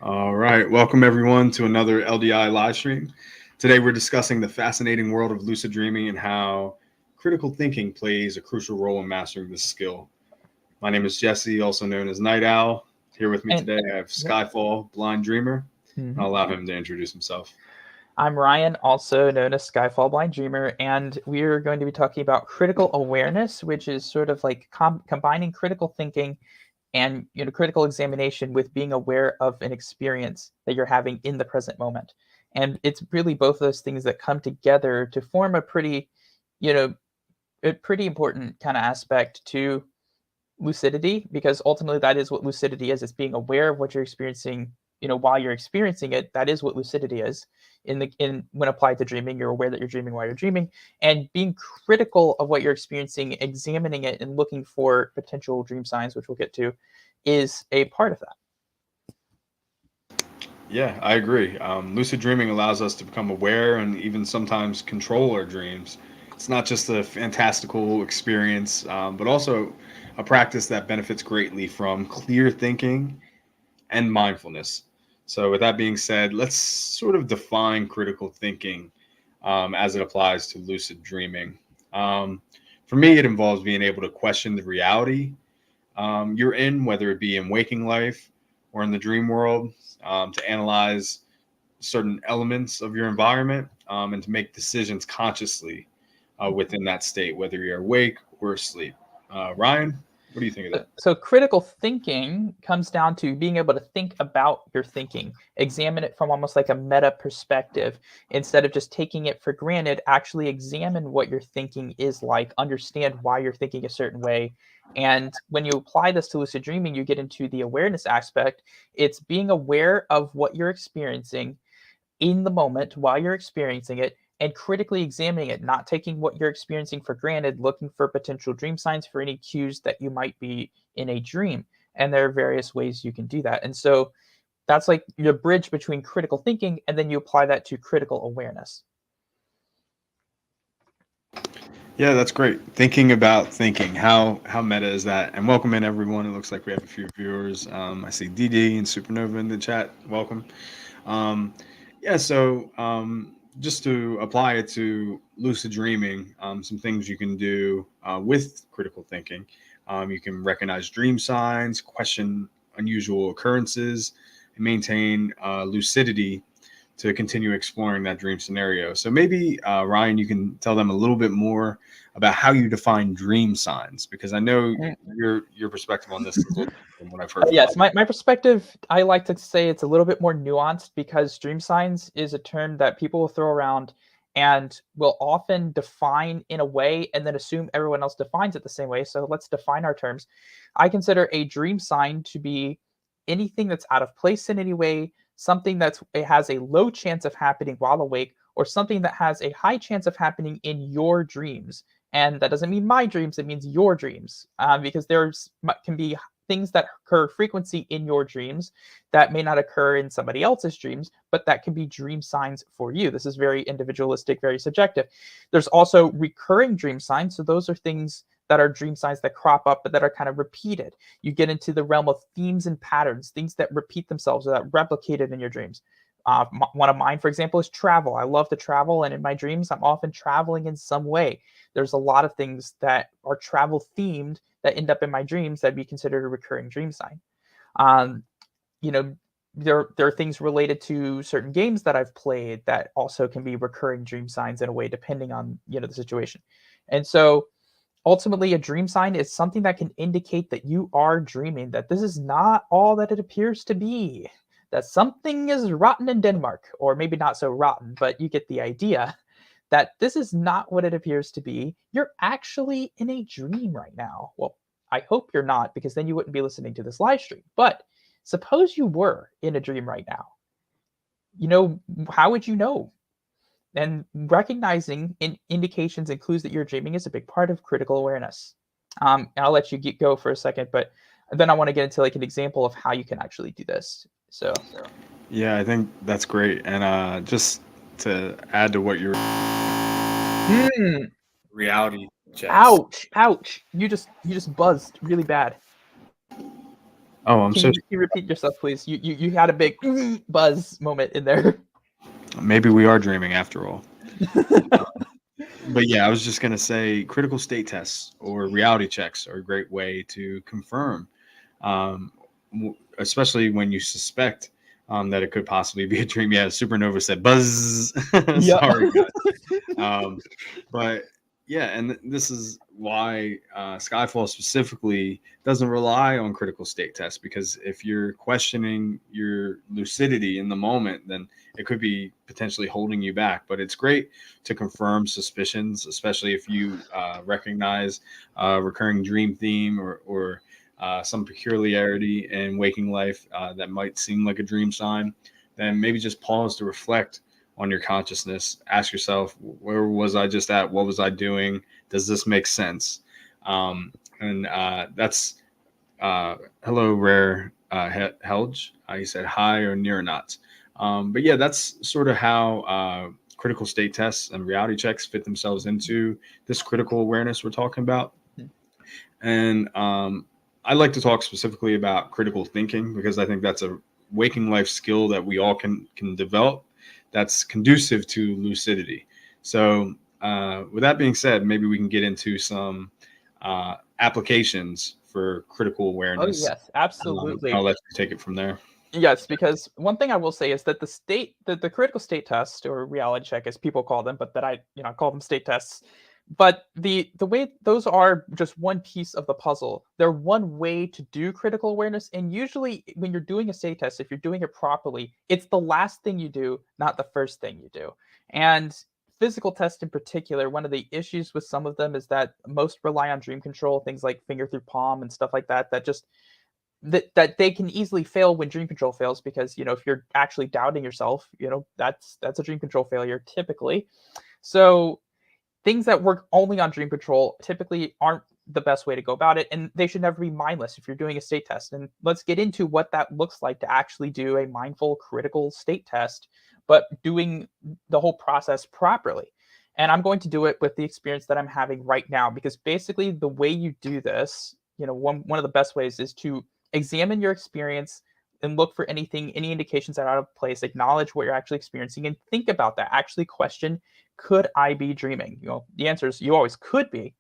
All right, welcome everyone to another LDI live stream. Today we're discussing the fascinating world of lucid dreaming and how critical thinking plays a crucial role in mastering this skill. My name is Jesse, also known as Night Owl. Here with me And today, I have yep. Skyfall, Blind Dreamer. Mhm. I'll allow him to introduce himself. I'm Ryan, also known as Skyfall Blind Dreamer, and we're going to be talking about critical awareness, which is sort of like combining critical thinking and critical examination with being aware of an experience that you're having in the present moment. And it's really both those things that come together to form you know, a pretty important kind of aspect to lucidity, because ultimately that is what lucidity is. It's being aware of what you're experiencing, while you're experiencing it. That is what lucidity is. In when applied to dreaming, you're aware that you're dreaming while you're dreaming, and being critical of what you're experiencing, examining it and looking for potential dream signs, which we'll get to, is a part of that. Yeah, I agree. Lucid dreaming allows us to become aware and even sometimes control our dreams. It's not just a fantastical experience, but also a practice that benefits greatly from clear thinking and mindfulness. So, with that being said, let's sort of define critical thinking as it applies to lucid dreaming. Um, for me, it involves being able to question the reality you're in, whether it be in waking life or in the dream world, to analyze certain elements of your environment and to make decisions consciously within that state, whether you're awake or asleep. Ryan, what do you think of that? So critical thinking comes down to being able to think about your thinking, examine it from almost like a meta perspective. Instead of just taking it for granted, actually examine what your thinking is like, understand why you're thinking a certain way. And when you apply this to lucid dreaming, you get into the awareness aspect. It's being aware of what you're experiencing in the moment while you're experiencing it, and critically examining it, not taking what you're experiencing for granted, looking for potential dream signs for any cues that you might be in a dream. And there are various ways you can do that. And so that's like the bridge between critical thinking, and then you apply that to critical awareness. Yeah, that's great. Thinking about thinking. How meta is that? And welcome in everyone. It looks like we have a few viewers. I see DD and Supernova in the chat. Welcome. Um, yeah, so just to apply it to lucid dreaming, some things you can do with critical thinking. You can recognize dream signs, question unusual occurrences, and maintain lucidity to continue exploring that dream scenario. So maybe Ryan, you can tell them a little bit more about how you define dream signs, because I know your perspective on this is a little different than what I've heard from Yes, others. my perspective, I like to say it's a little bit more nuanced, because dream signs is a term that people will throw around and will often define in a way and then assume everyone else defines it the same way. So let's define our terms. I consider a dream sign to be anything that's out of place in any way, something it has a low chance of happening while awake, or something that has a high chance of happening in your dreams. And that doesn't mean my dreams; it means your dreams, because there's can be things that occur frequency in your dreams that may not occur in somebody else's dreams, but that can be dream signs for you. This is very individualistic, very subjective. There's also recurring dream signs. So those are things that are dream signs that crop up, but that are kind of repeated. You get into the realm of themes and patterns, things that repeat themselves or that replicated in your dreams. One of mine, for example, is travel. I love to travel, and in my dreams, I'm often traveling in some way. There's a lot of things that are travel themed that end up in my dreams that be considered a recurring dream sign. Um, you know, there are things related to certain games that I've played that also can be recurring dream signs in a way, depending on the situation. And so ultimately, a dream sign is something that can indicate that you are dreaming, that this is not all that it appears to be, that something is rotten in Denmark, or maybe not so rotten, but you get the idea, that this is not what it appears to be. You're actually in a dream right now. Well, I hope you're not, because then you wouldn't be listening to this live stream. But suppose you were in a dream right now. How would you know? And recognizing indications and clues that you're dreaming is a big part of critical awareness. I'll let you go for a second, but then I want to get into like an example of how you can actually do this. So, Yeah, I think that's great. And just to add to what you're mm, Reality checks. ouch, ouch! You just buzzed really bad. Oh, I'm Can so you repeat yourself, please? You had a big buzz moment in there. maybe we are dreaming after all. But yeah, I was just gonna say critical state tests or reality checks are a great way to confirm, um, especially when you suspect that it could possibly be a dream. Yeah, Supernova said buzz. Yep. Sorry, um, but yeah, and this is why Skyfall specifically doesn't rely on critical state tests, because if you're questioning your lucidity in the moment, then it could be potentially holding you back. But it's great to confirm suspicions, especially if you recognize a recurring dream theme or some peculiarity in waking life that might seem like a dream sign. Then maybe just pause to reflect on your consciousness. Ask yourself, where was I just at? What was I doing? Does this make sense? And that's hello, rare Helge. He said hi or near or not. But yeah, that's sort of how critical state tests and reality checks fit themselves into this critical awareness we're talking about. And I like to talk specifically about critical thinking because I think that's a waking life skill that we all can develop that's conducive to lucidity. So, with that being said, maybe we can get into some applications for critical Oh awareness. yes, absolutely. I'll let you take it from there. Yes, because one thing I will say is that the critical state test or reality check, as people call them, but that I call them state tests. But the way those are just one piece of the puzzle. They're one way to do critical awareness, and usually when you're doing a state test, if you're doing it properly, it's the last thing you do, not the first thing you do. And physical tests in particular, one of the issues with some of them is that most rely on dream control, things like finger through palm and stuff like that, that just that they can easily fail when dream control fails because if you're actually doubting yourself, that's a dream control failure typically. So things that work only on dream control typically aren't the best way to go about it, and they should never be mindless if you're doing a state test. And let's get into what that looks like to actually do a mindful critical state test, but doing the whole process properly. And I'm going to do it with the experience that I'm having right now because basically the way you do this, one of the best ways is to examine your experience and look for any indications that are out of place, acknowledge what you're actually experiencing, and think about that. Actually question, could I be dreaming? The answer is you always could be.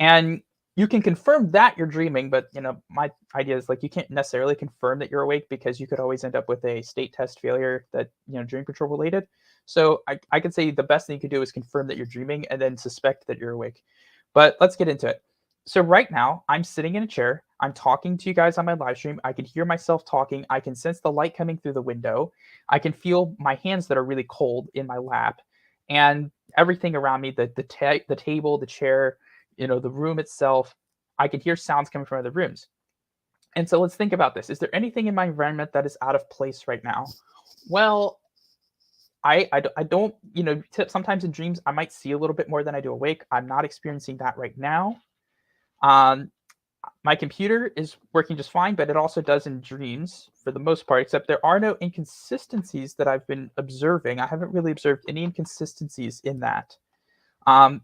And you can confirm that you're dreaming, but my idea is like you can't necessarily confirm that you're awake because you could always end up with a state test failure that dream control related. So I could say the best thing you could do is confirm that you're dreaming and then suspect that you're awake. But let's get into it. So right now I'm sitting in a chair. I'm talking to you guys on my live stream. I can hear myself talking. I can sense the light coming through the window. I can feel my hands that are really cold in my lap, and everything around me, the table, the chair, the room itself. I can hear sounds coming from other rooms. And so let's think about this. Is there anything in my environment that is out of place right now? Well, I don't, sometimes in dreams, I might see a little bit more than I do awake. I'm not experiencing that right now. Um, my computer is working just fine, but it also does in dreams for the most part, except there are no inconsistencies that I've been observing. I haven't really observed any inconsistencies in that. Um,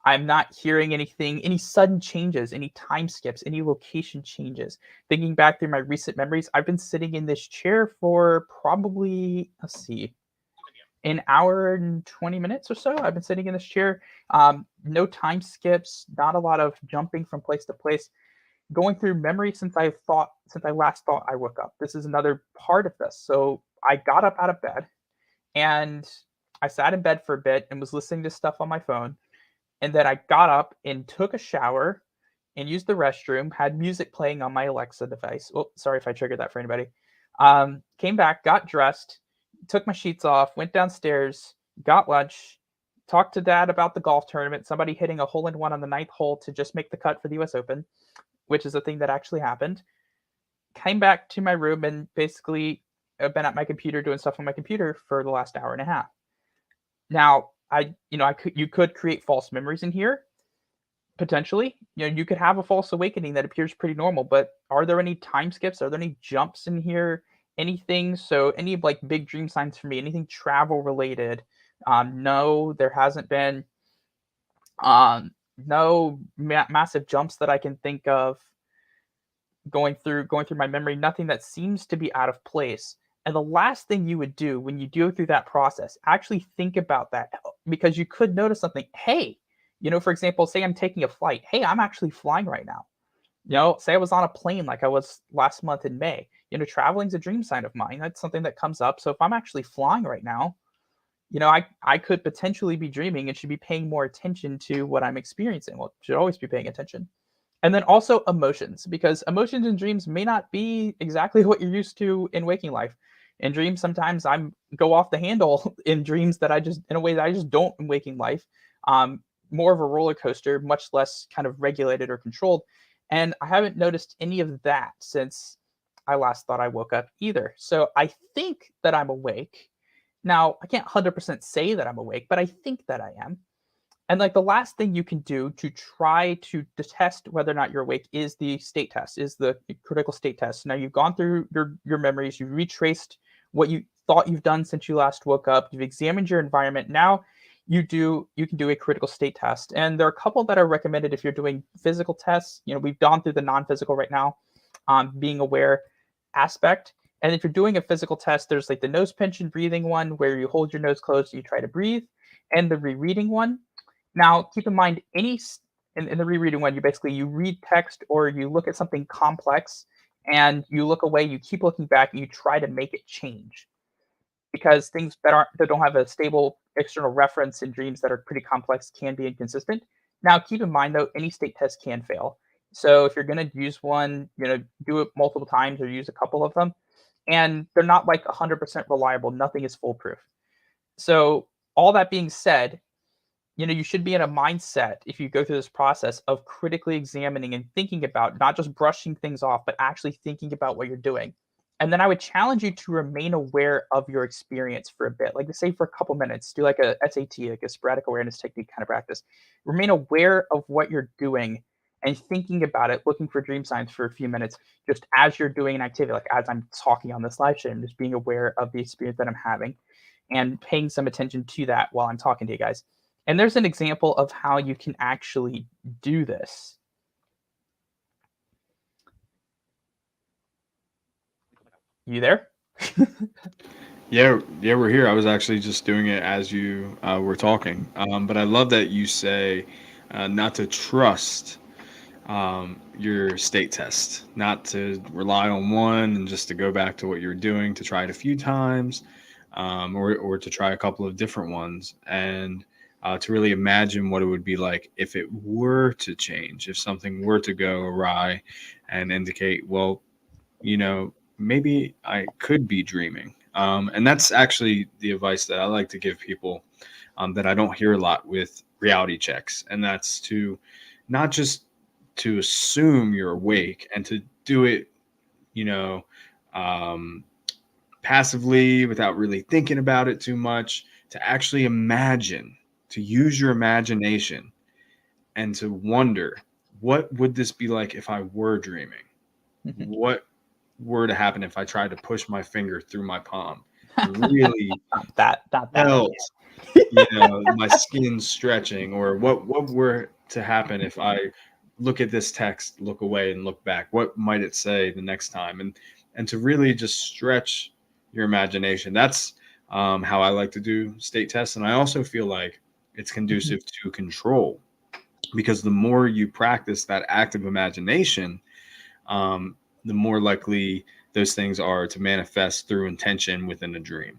I'm not hearing anything, any sudden changes, any time skips, any location changes. Thinking back through my recent memories, I've been sitting in this chair for probably, let's see, an hour and 20 minutes or so. I've been sitting in this chair. No time skips, not a lot of jumping from place to place. Going through memory since I last thought I woke up. This is another part of this. So I got up out of bed and I sat in bed for a bit and was listening to stuff on my phone. And then I got up and took a shower and used the restroom, had music playing on my Alexa device. Oh, sorry if I triggered that for anybody. Came back, got dressed, took my sheets off, went downstairs, got lunch, talked to dad about the golf tournament, somebody hitting a hole in one on the ninth hole to just make the cut for the US Open, which is a thing that actually happened. Came back to my room and basically I've been at my computer doing stuff on my computer for the last hour and a half. Now, you could create false memories in here potentially. You could have a false awakening that appears pretty normal, but are there any time skips? Are there any jumps in here? Anything? So any like big dream signs for me? Anything travel related? No, there hasn't been. No massive jumps that I can think of. going through my memory, nothing that seems to be out of place. And the last thing you would do when you go through that process, actually think about that, because you could notice something. Hey, for example, say I'm taking a flight. Hey, I'm actually flying right now. Say I was on a plane like I was last month in May. Traveling's a dream sign of mine. That's something that comes up. So if I'm actually flying right now, I could potentially be dreaming and should be paying more attention to what I'm experiencing. Well, should always be paying attention. And then also emotions, because emotions in dreams may not be exactly what you're used to in waking life. In dreams, sometimes I'm go off the handle in dreams that I just in a way that I just don't in waking life. Um, More of a roller coaster, much less kind of regulated or controlled. And I haven't noticed any of that since I last thought I woke up either. So I think that I'm awake. Now, I can't 100% say that I'm awake, but I think that I am. And like the last thing you can do to try to test whether or not you're awake is the state test, is the critical state test. Now you've gone through your memories, you've retraced what you thought you've done since you last woke up, you've examined your environment. Now you can do a critical state test. And there are a couple that are recommended if you're doing physical tests. We've gone through the non-physical right now, being aware aspect. And if you're doing a physical test, there's like the nose pinch and breathing one where you hold your nose closed, you try to breathe, and the rereading one. Now, keep in mind, in the rereading one, you read text or you look at something complex and you look away, you keep looking back, and you try to make it change, because things that don't have a stable external reference in dreams that are pretty complex can be inconsistent. Now, keep in mind though, any state test can fail. So if you're going to use one, do it multiple times or use a couple of them, and they're not like 100% reliable. Nothing is foolproof. So all that being said, you should be in a mindset, if you go through this process, of critically examining and thinking about not just brushing things off, but actually thinking about what you're doing. And then I would challenge you to remain aware of your experience for a bit, like say for a couple minutes, do like a SAT, like a sporadic awareness technique kind of practice. Remain aware of what you're doing and thinking about it, looking for dream signs for a few minutes, just as you're doing an activity, like as I'm talking on this live stream, just being aware of the experience that I'm having and paying some attention to that while I'm talking to you guys. And there's an example of how you can actually do this. You there? Yeah, yeah, we're here. I was actually just doing it as you were talking. But I love that you say not to trust your state test, not to rely on one and just to go back to what you're doing, to try it a few times, or to try a couple of different ones, and to really imagine what it would be like if it were to change, if something were to go awry and indicate, well, maybe I could be dreaming. And that's actually the advice that I like to give people, that I don't hear a lot with reality checks. And that's to not just to assume you're awake and to do it, you know, um, passively without really thinking about it too much, to actually imagine, to use your imagination and to wonder, what would this be like if I were dreaming? What were to happen if I tried to push my finger through my palm? Really Not that felt, idea. my skin stretching, or what were to happen if I look at this text, look away, and look back? What might it say the next time? And to really just stretch your imagination. That's how I like to do state tests, and I also feel like it's conducive to control, because the more you practice that active imagination, the more likely those things are to manifest through intention within a dream.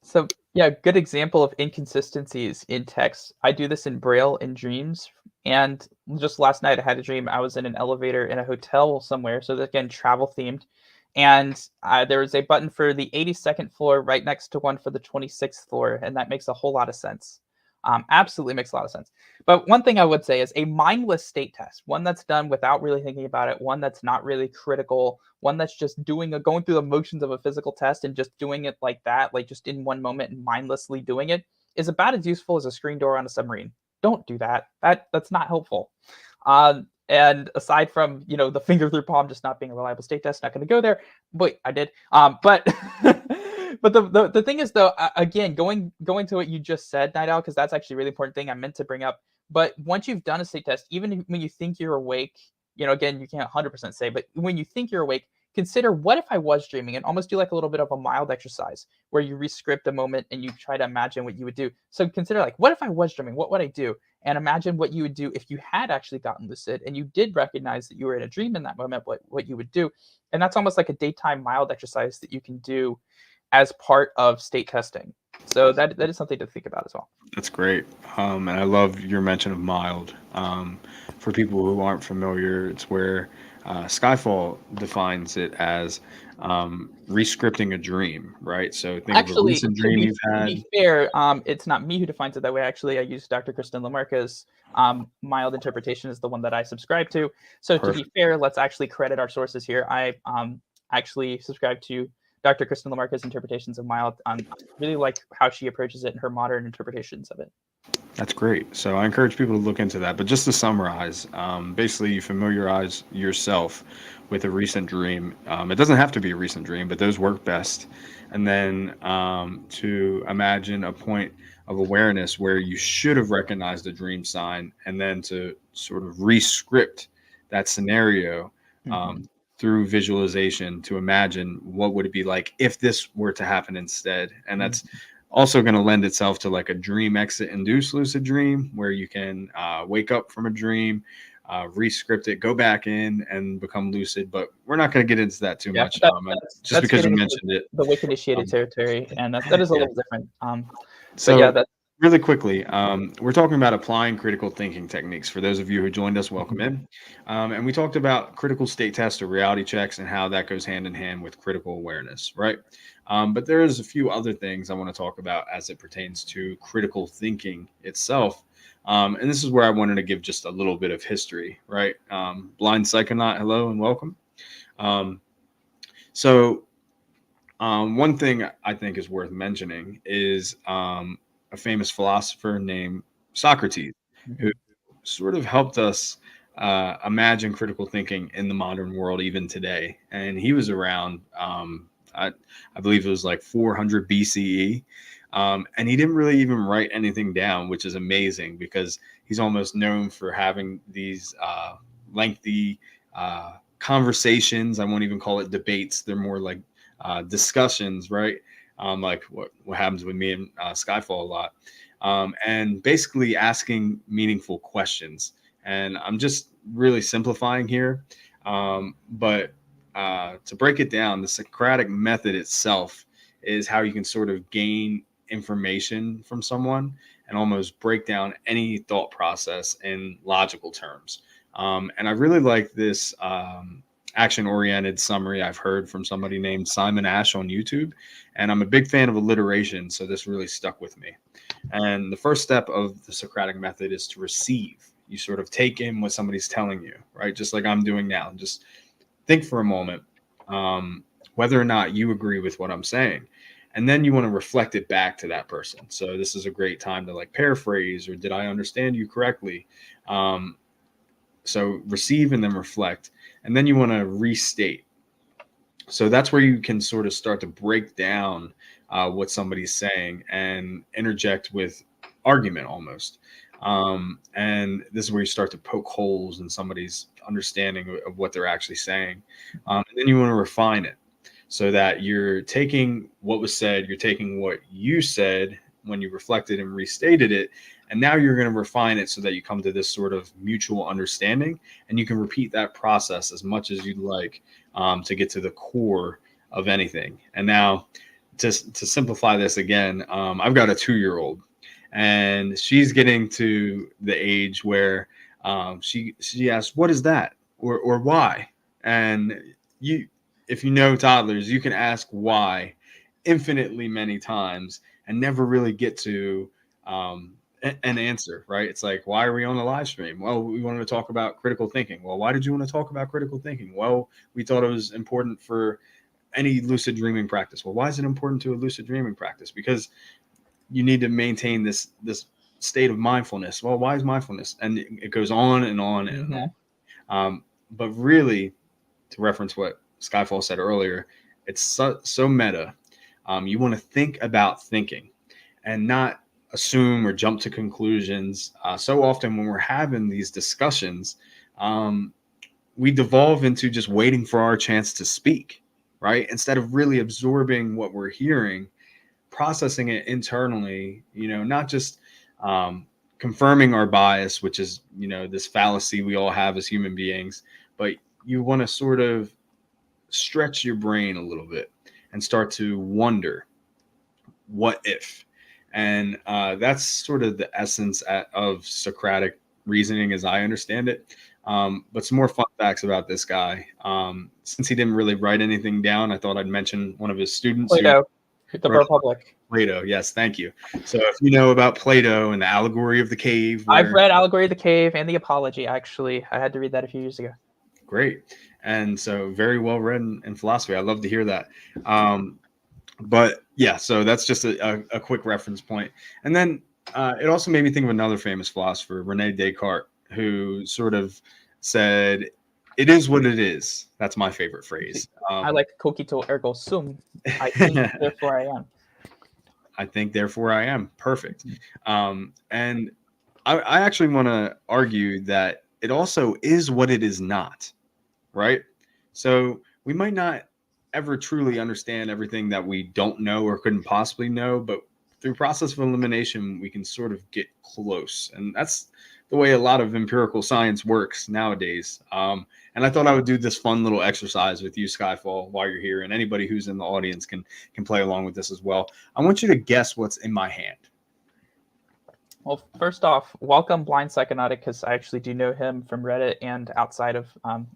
So yeah, good example of inconsistencies in text. I do this in Braille in dreams. And just last night I had a dream. I was in an elevator in a hotel somewhere. So again, travel themed. And there was a button for the 82nd floor right next to one for the 26th floor. And that makes a whole lot of sense. Absolutely makes a lot of sense. But one thing I would say is a mindless state test, one that's done without really thinking about it, one that's not really critical, one that's just going through the motions of a physical test and just doing it like that, like just in one moment and mindlessly doing it, is about as useful as a screen door on a submarine. Don't do that. That's not helpful. And aside from the finger through palm just not being a reliable state test, not going to go there. But I did. But but the thing is though, again, going to what you just said, Night Owl, because that's actually a really important thing I meant to bring up. But once you've done a state test, even when you think you're awake, again, you can't 100% say, but when you think you're awake, consider what if I was dreaming, and almost do like a little bit of a mild exercise where you rescript a moment and you try to imagine what you would do. So consider like, what if I was dreaming? What would I do? And imagine what you would do if you had actually gotten lucid and you did recognize that you were in a dream in that moment, what you would do. And that's almost like a daytime mild exercise that you can do as part of state testing. So that is something to think about as well. That's great. And I love your mention of mild. For people who aren't familiar, it's where Skyfall defines it as rescripting a dream, right? So think of a Actually, recent dream you've to had. be fair, it's not me who defines it that way. Actually, I use Dr. Kristen Lamarca's mild interpretation is the one that I subscribe to. So to be Perfect. fair, let's actually credit our sources here. I actually subscribe to Dr. Kristen Lamarca's interpretations of mild. I really like how she approaches it and her modern interpretations of it. That's great. So I encourage people to look into that. But just to summarize, basically, you familiarize yourself with a recent dream. It doesn't have to be a recent dream, but those work best. And then to imagine a point of awareness where you should have recognized a dream sign, and then to sort of rescript that scenario Mhm. um, through visualization to imagine what would it be like if this were to happen instead. And that's Mhm. also going to lend itself to like a dream exit induced lucid dream where you can wake up from a dream, rescript it, go back in and become lucid. But we're not going to get into that too Yeah, much, and that's just that's because you getting into mentioned it. the wake initiated Um, territory, and that is a yeah. little different. But yeah, So, that. really quickly, we're talking about applying critical thinking techniques. For those of you who joined us, welcome Mhm. in. And we talked about critical state tests or reality checks and how that goes hand in hand with critical awareness, right? But there's a few other things I want to talk about as it pertains to critical thinking itself. And this is where I wanted to give just a little bit of history, right? Blind Psychonaut, hello and welcome. Um, so, one thing I think is worth mentioning is a famous philosopher named Socrates, who Mhm. sort of helped us imagine critical thinking in the modern world even today. And he was around, I believe it was like 400 BCE. And he didn't really even write anything down, which is amazing because he's almost known for having these lengthy conversations. I won't even call it debates. They're more like discussions, right? Like what happens with me and Skyfall a lot, and basically asking meaningful questions. And I'm just really simplifying here, but to break it down, the Socratic method itself is how you can sort of gain information from someone and almost break down any thought process in logical terms. And I really like this action oriented summary I've heard from somebody named Simon Ash on YouTube. And I'm a big fan of alliteration. So this really stuck with me. And the first step of the Socratic method is to receive. You sort of take in what somebody's telling you, right? Just like I'm doing now. Just think for a moment whether or not you agree with what I'm saying. And then you want to reflect it back to that person. So this is a great time to like paraphrase or did I understand you correctly? Um, so receive and then reflect. And then you want to restate. So that's where you can sort of start to break down what somebody's saying and interject with argument almost. And this is where you start to poke holes in somebody's understanding of what they're actually saying. And then you want to refine it so that you're taking what was said, you're taking what you said when you reflected and restated it, and now you're going to refine it so that you come to this sort of mutual understanding, and you can repeat that process as much as you'd like to get to the core of anything. And now, to simplify this again, I've got a 2-year-old, and she's getting to the age where she asks, "What is that?" or "Why?" And you, if you know toddlers, you can ask why infinitely many times and never really get to an answer, right? It's like, why are we on the live stream? Well, we wanted to talk about critical thinking. Well, why did you want to talk about critical thinking? Well, we thought it was important for any lucid dreaming practice. Well, why is it important to a lucid dreaming practice? Because you need to maintain this state of mindfulness. Well, why is mindfulness? And it goes on and on and on. Mhm. But really, to reference what Skyfall said earlier, it's so meta. You want to think about thinking and not assume or jump to conclusions. So often when we're having these discussions, um, we devolve into just waiting for our chance to speak, right? Instead of really absorbing what we're hearing, processing it internally, not just confirming our bias, which is, this fallacy we all have as human beings, but you want to sort of stretch your brain a little bit and start to wonder, what if? And that's sort of the essence of Socratic reasoning as I understand it. But some more fun facts about this guy. Since he didn't really write anything down, I thought I'd mention one of his students. Plato, the Republic. Plato, yes, thank you. So if you know about Plato and the allegory of the cave. I've read Allegory of the Cave and the Apology, actually. I had to read that a few years ago. Great. And so very well read in philosophy. I love to hear that. But yeah, so that's just a quick reference point. And then it also made me think of another famous philosopher, Rene Descartes, who sort of said, "It is what it is." That's my favorite phrase. I like cogito ergo sum. I think, therefore I am. I think, therefore I am. Perfect. And I actually want to argue that it also is what it is not, right? So we might not ever truly understand everything that we don't know or couldn't possibly know, but through process of elimination, we can sort of get close. And that's the way a lot of empirical science works nowadays. And I thought I would do this fun little exercise with you, Skyfall, while you're here, and anybody who's in the audience can play along with this as well. I want you to guess what's in my hand. Well, first off, welcome Blind Psychonautic, because I actually do know him from Reddit and outside of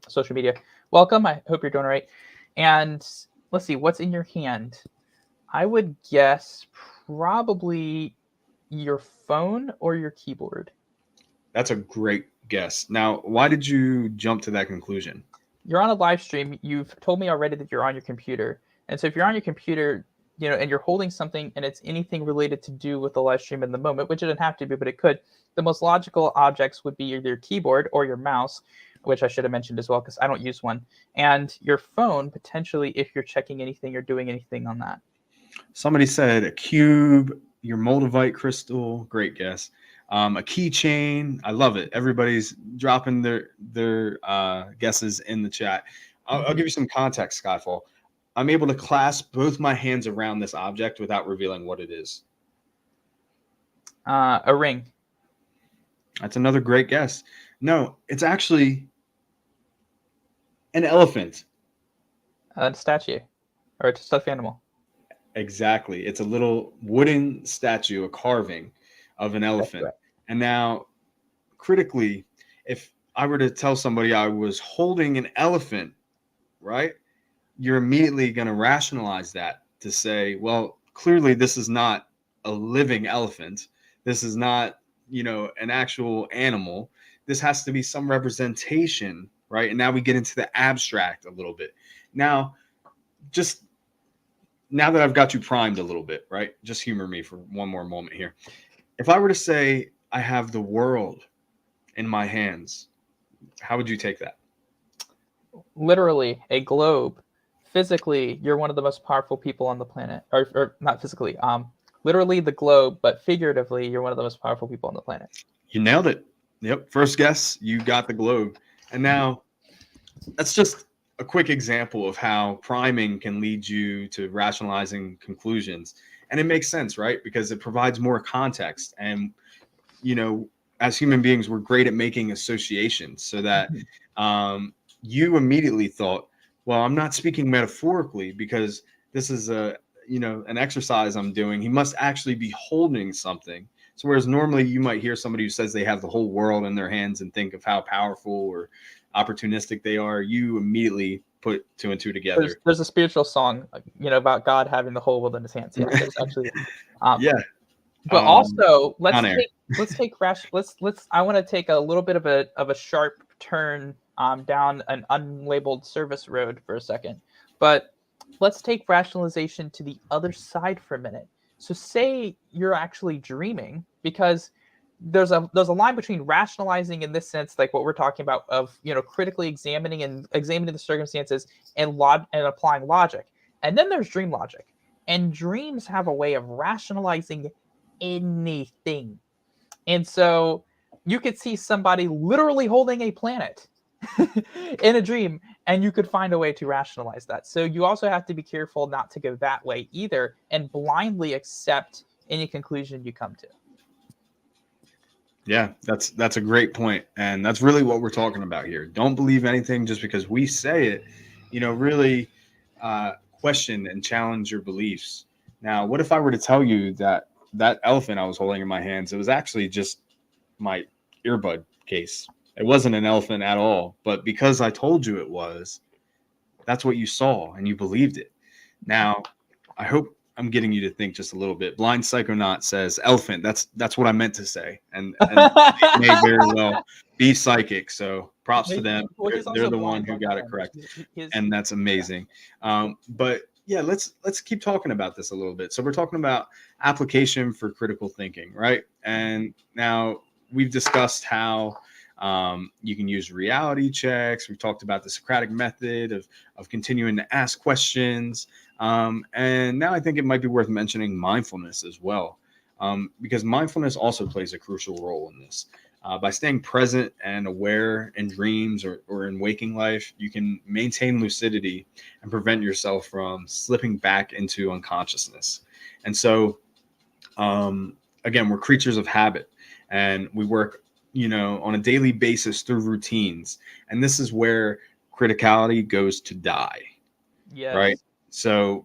social media. Welcome. I hope you're doing all right. And let's see, what's in your hand? I would guess probably your phone or your keyboard. That's a great guess. Now, why did you jump to that conclusion? You're on a live stream. You've told me already that you're on your computer. And so if you're on your computer, and you're holding something and it's anything related to do with the live stream in the moment, which it doesn't have to be, but it could, the most logical objects would be either your keyboard or your mouse, which I should have mentioned as well, because I don't use one, and your phone, potentially, if you're checking anything or doing anything on that. Somebody said a cube, your Moldavite crystal, great guess. A keychain, I love it. Everybody's dropping their guesses in the chat. I'll give you some context, Skyfall. I'm able to clasp both my hands around this object without revealing what it is. A ring. That's another great guess. No, it's actually an elephant. A statue. Or a stuffed animal. Exactly. It's a little wooden statue, a carving of an elephant. Right. And now, critically, if I were to tell somebody I was holding an elephant, right, you're immediately going to rationalize that to say, well, clearly this is not a living elephant. This is not, an actual animal. This has to be some representation, right? And now we get into the abstract a little bit. Now that I've got you primed a little bit, right? Just humor me for one more moment here. If I were to say I have the world in my hands, how would you take that? Literally, a globe. Physically, you're one of the most powerful people on the planet. Or not physically, literally the globe, but figuratively, you're one of the most powerful people on the planet. You nailed it. Yep. First guess, you got the globe. And now, that's just a quick example of how priming can lead you to rationalizing conclusions. And it makes sense, right? Because it provides more context. And, as human beings, we're great at making associations so that you immediately thought, well, I'm not speaking metaphorically because this is an exercise I'm doing. He must actually be holding something. So whereas normally you might hear somebody who says they have the whole world in their hands and think of how powerful or opportunistic they are, you immediately put two and two together. There's a spiritual song, about God having the whole world in his hands. Yeah, there's actually. Yeah. But also, let's take I want to take a little bit of a sharp turn down an unlabeled service road for a second. But let's take rationalization to the other side for a minute. So say you're actually dreaming, because there's a line between rationalizing in this sense, like what we're talking about, of critically examining the circumstances and applying logic, and then there's dream logic. And dreams have a way of rationalizing anything. And so you could see somebody literally holding a planet in a dream, and you could find a way to rationalize that. So you also have to be careful not to go that way either and blindly accept any conclusion you come to. Yeah, that's a great point, and that's really what we're talking about here. Don't believe anything just because we say it. Really question and challenge your beliefs. Now, what if I were to tell you that that elephant I was holding in my hands, it was actually just my earbud case. It wasn't an elephant at all, but because I told you it was, that's what you saw and you believed it. Now, I hope I'm getting you to think just a little bit. Blind Psychonaut says elephant. That's what I meant to say, and they may very well be psychic. So props to them. Well, They're, he's they're also the one blind who on got it one. correct, His, and that's amazing. But yeah, let's keep talking about this a little bit. So we're talking about application for critical thinking, right? And now we've discussed how you can use reality checks. We've talked about the Socratic method of continuing to ask questions. And now I think it might be worth mentioning mindfulness as well, because mindfulness also plays a crucial role in this. By staying present and aware in dreams or in waking life, you can maintain lucidity and prevent yourself from slipping back into unconsciousness. And so, again, we're creatures of habit, and we work, on a daily basis through routines. And this is where criticality goes to die, right? yes. So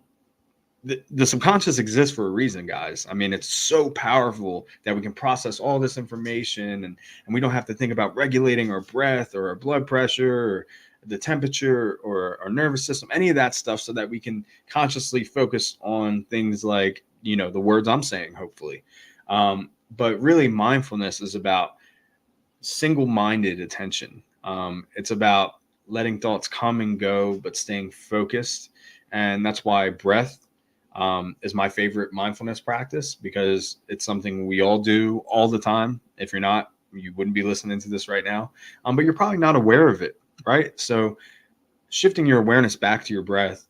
the subconscious exists for a reason, guys. I mean, it's so powerful that we can process all this information, and we don't have to think about regulating our breath or our blood pressure or the temperature or our nervous system, any of that stuff, so that we can consciously focus on things like, the words I'm saying, hopefully. But really, mindfulness is about single-minded attention. It's about letting thoughts come and go, but staying focused. And that's why breath is my favorite mindfulness practice, because it's something we all do all the time. If you're not, you wouldn't be listening to this right now. But you're probably not aware of it, right? So shifting your awareness back to your breath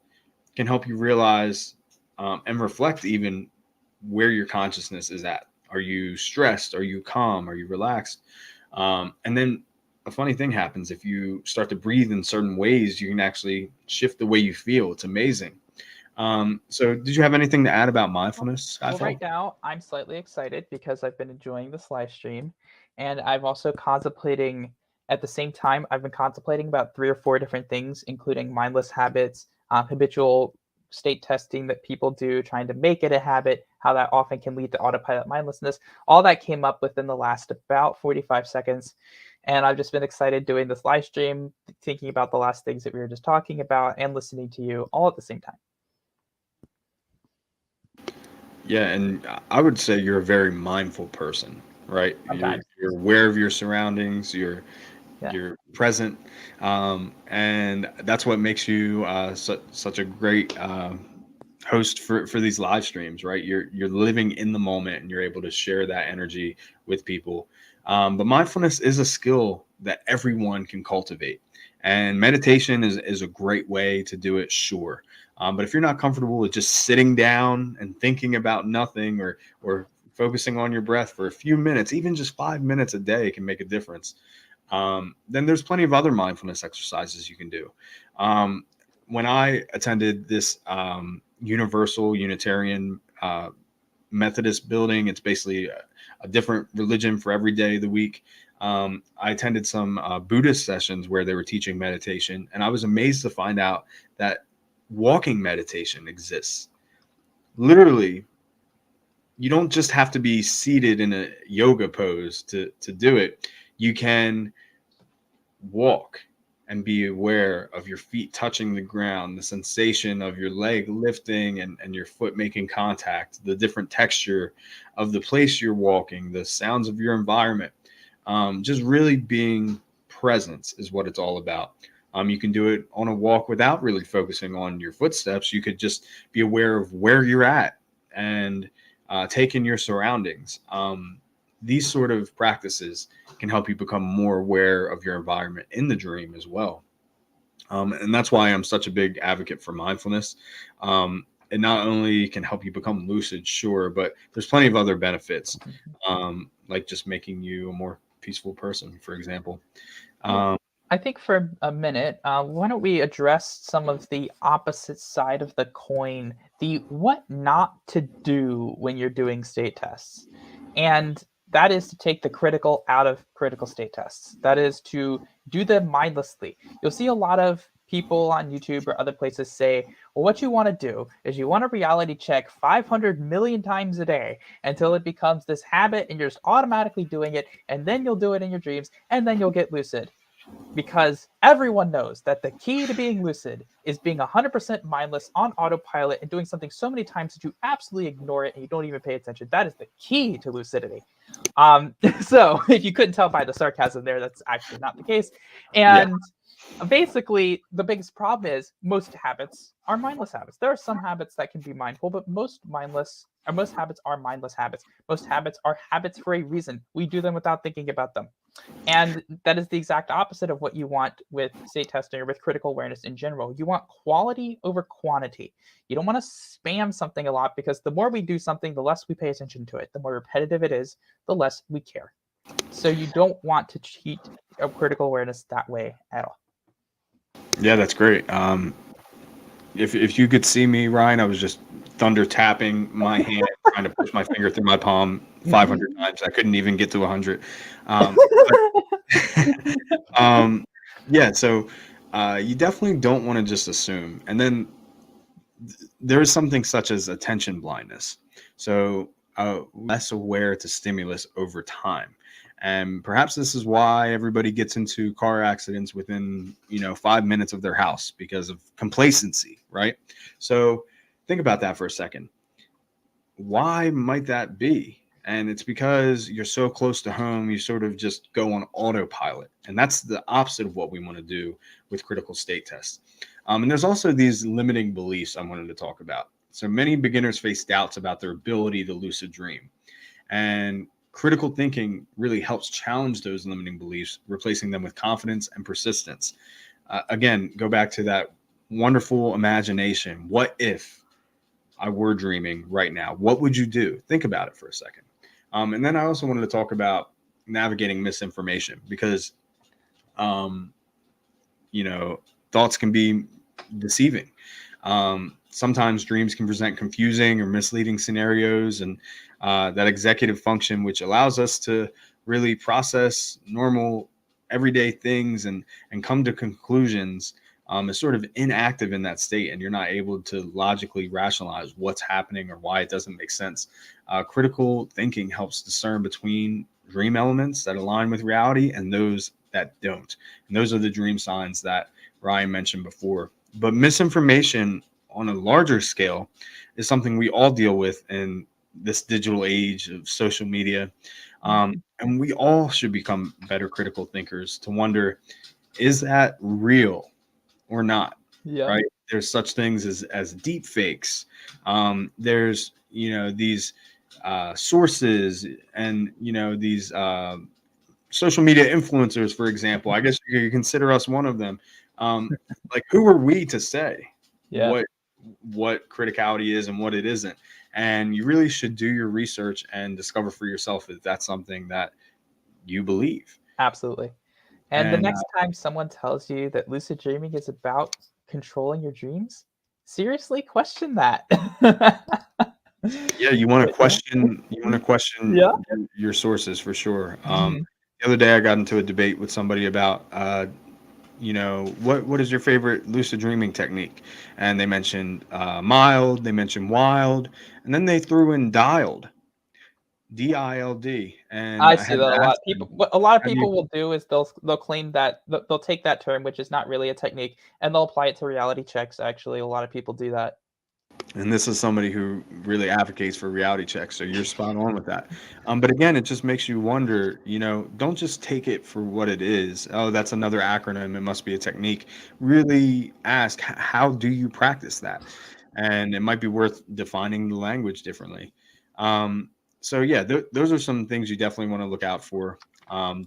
can help you realize and reflect even where your consciousness is at. Are you stressed? Are you calm? Are you relaxed? And then a funny thing happens. If you start to breathe in certain ways, you can actually shift the way you feel. It's amazing. So did you have anything to add about mindfulness, Well, Skyfall? right now I'm slightly excited because I've been enjoying this live stream, and I've also contemplating at the same time. I've been contemplating about 3 or 4 different things, including mindless habits, habitual state testing that people do, trying to make it a habit, how that often can lead to autopilot mindlessness. All that came up within the last about 45 seconds. And I've just been excited doing this live stream, thinking about the last things that we were just talking about, and listening to you all at the same time. Yeah, and I would say you're a very mindful person, right? You're Sometimes. you're aware of your surroundings. Yeah. You're present, and that's what makes you such a great host for these live streams, right? You're living in the moment, and you're able to share that energy with people. But mindfulness is a skill that everyone can cultivate, and meditation is a great way to do it, sure. But if you're not comfortable with just sitting down and thinking about nothing, or focusing on your breath for a few minutes, even just 5 minutes a day can make a difference. Then there's plenty of other mindfulness exercises you can do. When I attended this Universal Unitarian Methodist building, it's basically a different religion for every day of the week. I attended some Buddhist sessions where they were teaching meditation, and I was amazed to find out that walking meditation exists. Literally, you don't just have to be seated in a yoga pose to do it. You can walk and be aware of your feet touching the ground, the sensation of your leg lifting and your foot making contact, the different texture of the place you're walking, the sounds of your environment. Just really being present is what it's all about. You can do it on a walk without really focusing on your footsteps. You could just be aware of where you're at and take in your surroundings. These sort of practices can help you become more aware of your environment in the dream as well. And that's why I'm such a big advocate for mindfulness. It not only can help you become lucid, sure, but there's plenty of other benefits, like just making you a more peaceful person, for example. Yeah. I think for a minute, why don't we address some of the opposite side of the coin, the what not to do when you're doing state tests. And that is to take the critical out of critical state tests. That is to do them mindlessly. You'll see a lot of people on YouTube or other places say, well, what you want to do is you want to reality check 500 million times a day until it becomes this habit and you're just automatically doing it. And then you'll do it in your dreams and then you'll get lucid, because everyone knows that the key to being lucid is being 100% mindless on autopilot and doing something so many times that you absolutely ignore it and you don't even pay attention. That is the key to lucidity. So if you couldn't tell by the sarcasm there, that's actually not the case. And basically, the biggest problem is most habits are mindless habits. There are some habits that can be mindful, but most habits are mindless habits. Most habits are habits for a reason. We do them without thinking about them. And that is the exact opposite of what you want with state testing or with critical awareness in general. You want quality over quantity. You don't want to spam something a lot, because the more we do something, the less we pay attention to it. The more repetitive it is, the less we care. So you don't want to cheat critical awareness that way at all. Yeah, that's great. If you could see me, Ryan, I was just thunder tapping my hand, trying to push my finger through my palm 500 times. I couldn't even get to 100. Um, um, yeah, so you definitely don't want to just assume. And then there is something such as attention blindness. So less aware to stimulus over time. And perhaps this is why everybody gets into car accidents within, 5 minutes of their house, because of complacency, right? So think about that for a second. Why might that be? And it's because you're so close to home, you sort of just go on autopilot. And that's the opposite of what we want to do with critical state tests. And there's also these limiting beliefs I wanted to talk about. So many beginners face doubts about their ability to lucid dream. And critical thinking really helps challenge those limiting beliefs, replacing them with confidence and persistence. Again, go back to that wonderful imagination. What if I were dreaming right now? What would you do? Think about it for a second. And then I also wanted to talk about navigating misinformation, because, thoughts can be deceiving. Sometimes dreams can present confusing or misleading scenarios, and that executive function, which allows us to really process normal everyday things and come to conclusions, is sort of inactive in that state, and you're not able to logically rationalize what's happening or why it doesn't make sense. Critical thinking helps discern between dream elements that align with reality and those that don't. And those are the dream signs that Ryan mentioned before. But misinformation on a larger scale is something we all deal with in this digital age of social media. And we all should become better critical thinkers to wonder, is that real or not? Yeah. Right? There's such things as deep fakes. There's, these sources, and, these social media influencers, for example. I guess you consider us one of them. Like, who are we to say what criticality is and what it isn't? And you really should do your research and discover for yourself if that's something that you believe. Absolutely. And the next time someone tells you that lucid dreaming is about controlling your dreams, seriously question that. Yeah, you want to question. Yeah. Your sources for sure. Mhm. The other day, I got into a debate with somebody about, what is your favorite lucid dreaming technique? And they mentioned mild, they mentioned wild, and then they threw in dialed, DILD. And I I see had that to a lot. ask them, People, what a lot of how do you? people will do is they'll claim that they'll take that term, which is not really a technique, and they'll apply it to reality checks. Actually, a lot of people do that. And this is somebody who really advocates for reality checks, so you're spot on with that. But again, it just makes you wonder, don't just take it for what it is. Oh, that's another acronym, it must be a technique. Really ask, how do you practice that? And it might be worth defining the language differently. So yeah, those are some things you definitely want to look out for.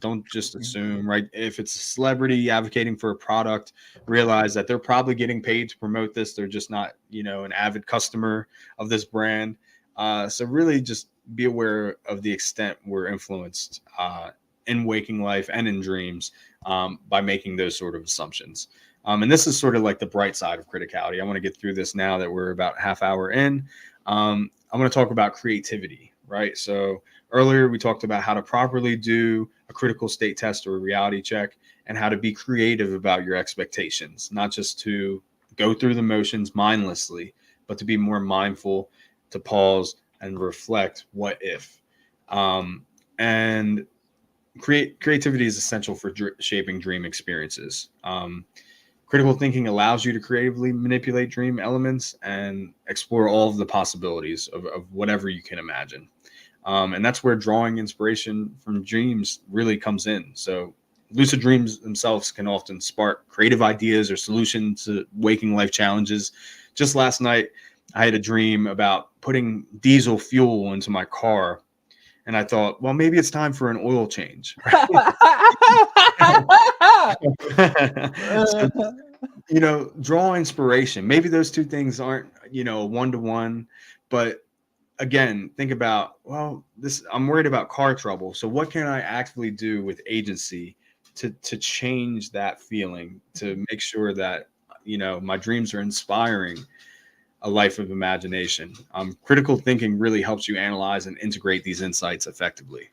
Don't just assume, right? If it's a celebrity advocating for a product, realize that they're probably getting paid to promote this. They're just not, an avid customer of this brand. So really just be aware of the extent we're influenced in waking life and in dreams by making those sort of assumptions. And this is sort of like the bright side of criticality. I want to get through this now that we're about half hour in. I want to talk about creativity, right? So earlier we talked about how to properly do a critical state test or a reality check, and how to be creative about your expectations, not just to go through the motions mindlessly, but to be more mindful, to pause and reflect what if. And creativity is essential for shaping dream experiences. Critical thinking allows you to creatively manipulate dream elements and explore all of the possibilities of whatever you can imagine. And that's where drawing inspiration from dreams really comes in. So lucid dreams themselves can often spark creative ideas or solutions to waking life challenges. Just last night, I had a dream about putting diesel fuel into my car. And I thought, well, maybe it's time for an oil change. So, draw inspiration. Maybe those two things aren't, one-to-one, but again, think about, well, I'm worried about car trouble. So what can I actually do with agency to change that feeling, to make sure that, my dreams are inspiring a life of imagination? Critical thinking really helps you analyze and integrate these insights effectively.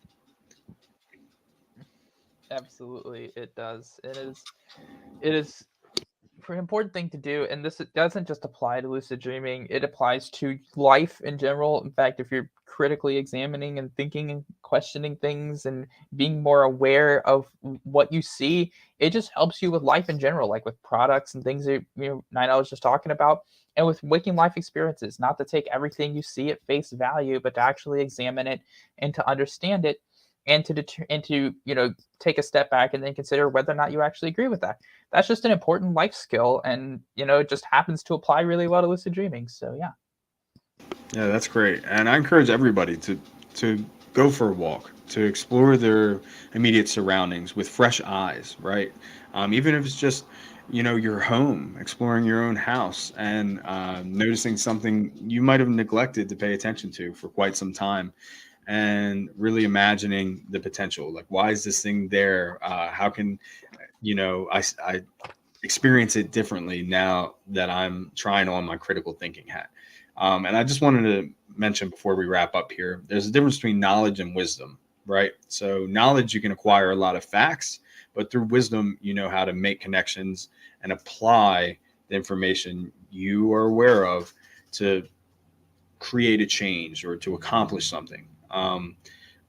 Absolutely, it does. It is an important thing to do, and this doesn't just apply to lucid dreaming. It applies to life in general. In fact, if you're critically examining and thinking and questioning things and being more aware of what you see, it just helps you with life in general, like with products and things that Nina was just talking about, and with waking life experiences. Not to take everything you see at face value, but to actually examine it and to understand it, and to take a step back and then consider whether or not you actually agree with that. That's just an important life skill, and it just happens to apply really well to lucid dreaming. So yeah. Yeah, that's great. And I encourage everybody to go for a walk, to explore their immediate surroundings with fresh eyes, right? Even if it's just, your home, exploring your own house and noticing something you might have neglected to pay attention to for quite some time, and really imagining the potential. Like, why is this thing there? How can, I experience it differently now that I'm trying on my critical thinking hat? And I just wanted to mention before we wrap up here, there's a difference between knowledge and wisdom, right? So knowledge, you can acquire a lot of facts, but through wisdom, you know how to make connections and apply the information you are aware of to create a change or to accomplish something.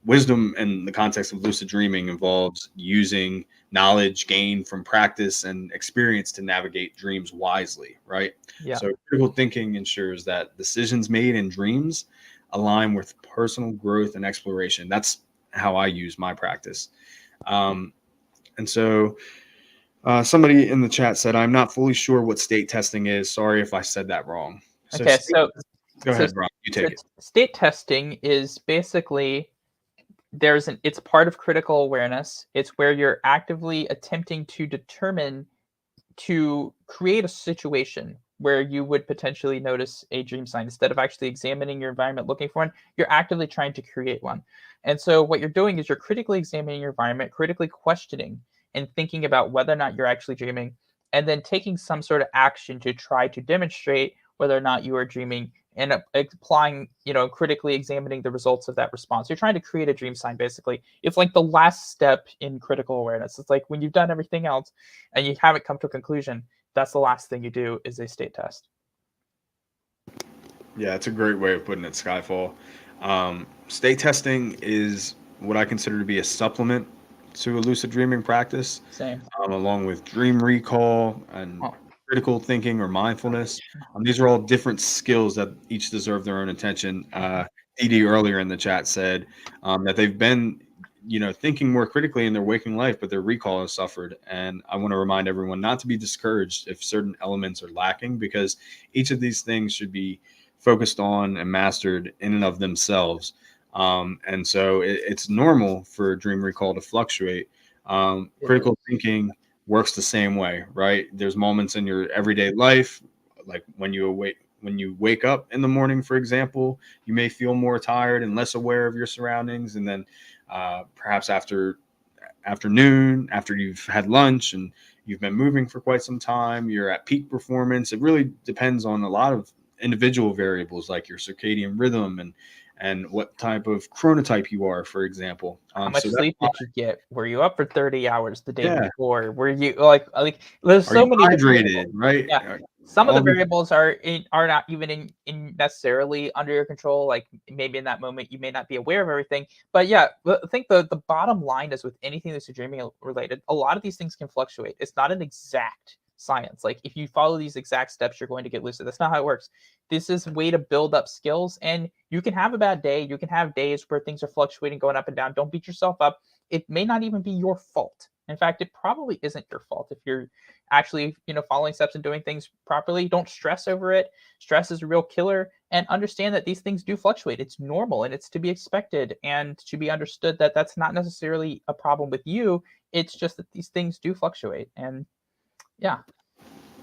Wisdom in the context of lucid dreaming involves using knowledge gained from practice and experience to navigate dreams wisely, right? Yeah. So critical thinking ensures that decisions made in dreams align with personal growth and exploration. That's how I use my practice. And so somebody in the chat said, I'm not fully sure what state testing is. Sorry if I said that wrong. Okay, so go ahead, Ron. You take it. State testing is basically it's part of critical awareness. It's where you're actively attempting to create a situation where you would potentially notice a dream sign. Instead of actually examining your environment looking for one, you're actively trying to create one. And so what you're doing is you're critically examining your environment, critically questioning and thinking about whether or not you're actually dreaming, and then taking some sort of action to try to demonstrate whether or not you are dreaming, and applying, critically examining the results of that response. You're trying to create a dream sign, basically. It's like the last step in critical awareness. It's like when you've done everything else and you haven't come to a conclusion, that's the last thing you do is a state test. Yeah, it's a great way of putting it, Skyfall. State testing is what I consider to be a supplement to a lucid dreaming practice. Same. Along with dream recall and critical thinking or mindfulness. These are all different skills that each deserve their own attention. Dee earlier in the chat said that they've been, thinking more critically in their waking life, but their recall has suffered. And I want to remind everyone not to be discouraged if certain elements are lacking, because each of these things should be focused on and mastered in and of themselves. And so it's normal for dream recall to fluctuate. Critical thinking works the same way, right? There's moments in your everyday life, like when you wake up in the morning, for example, you may feel more tired and less aware of your surroundings. And then perhaps after afternoon after you've had lunch and you've been moving for quite some time, you're at peak performance. It really depends on a lot of individual variables like your circadian rhythm and what type of chronotype you are, for example. How much So that's sleep why, did you get? Were you up for 30 hours the day yeah. before? Were you like there's Are so you many different hydrated, variables. right? Yeah. Some of the All these, variables are not even in necessarily under your control. Like maybe in that moment you may not be aware of everything. But yeah, I think the bottom line is with anything that's dreaming related, a lot of these things can fluctuate. It's not an exact science. Like if you follow these exact steps, you're going to get lucid. That's not how it works. This is a way to build up skills, and you can have a bad day. You can have days where things are fluctuating, going up and down. Don't beat yourself up. It may not even be your fault. In fact, it probably isn't your fault if you're actually, following steps and doing things properly. Don't stress over it. Stress is a real killer, and understand that these things do fluctuate. It's normal and it's to be expected and to be understood that that's not necessarily a problem with you. It's just that these things do fluctuate. And yeah,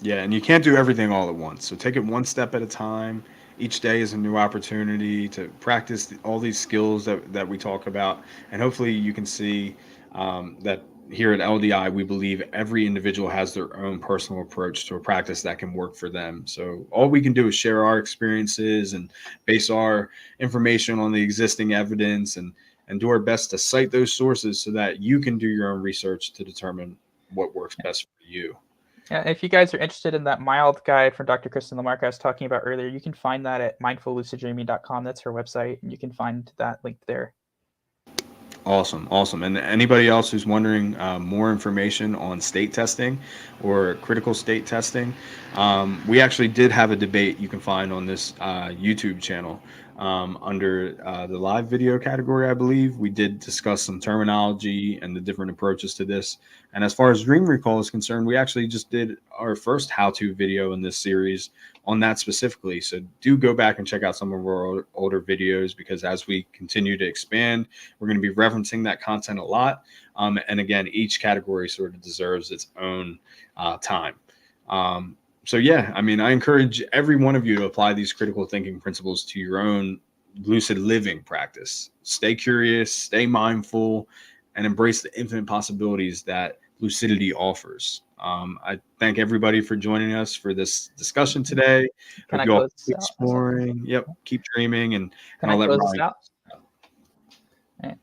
yeah, and you can't do everything all at once. So take it one step at a time. Each day is a new opportunity to practice all these skills that we talk about. And hopefully you can see that here at LDI, we believe every individual has their own personal approach to a practice that can work for them. So all we can do is share our experiences and base our information on the existing evidence and do our best to cite those sources so that you can do your own research to determine what works best for you. yeah. If you guys are interested in that mild guide from Dr. Kristen Lamarck I was talking about earlier, you can find that at mindfulluciddreaming.com. That's her website, and you can find that link there. Awesome, awesome. And anybody else who's wondering more information on state testing or critical state testing, we actually did have a debate you can find on this YouTube channel under the live video category, I believe. We did discuss some terminology and the different approaches to this. And as far as dream recall is concerned, we actually just did our first how-to video in this series on that specifically. So do go back and check out some of our older videos, because as we continue to expand, we're going to be referencing that content a lot. And again, each category sort of deserves its own time. So yeah, I mean, I encourage every one of you to apply these critical thinking principles to your own lucid living practice. Stay curious, stay mindful, and embrace the infinite possibilities that lucidity offers. I thank everybody for joining us for this discussion today. Can Hope I you all close keep this out? Or something? exploring. Yep, keep dreaming, and Can I'll I let close this Ryan. out? All right.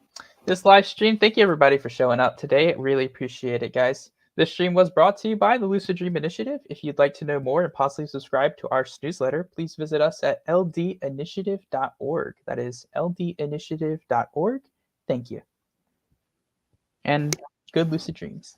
This live stream, thank you everybody for showing up today. Really appreciate it, guys. This stream was brought to you by the Lucid Dream Initiative. If you'd like to know more and possibly subscribe to our newsletter, please visit us at ldinitiative.org. That is ldinitiative.org. Thank you. And good lucid dreams.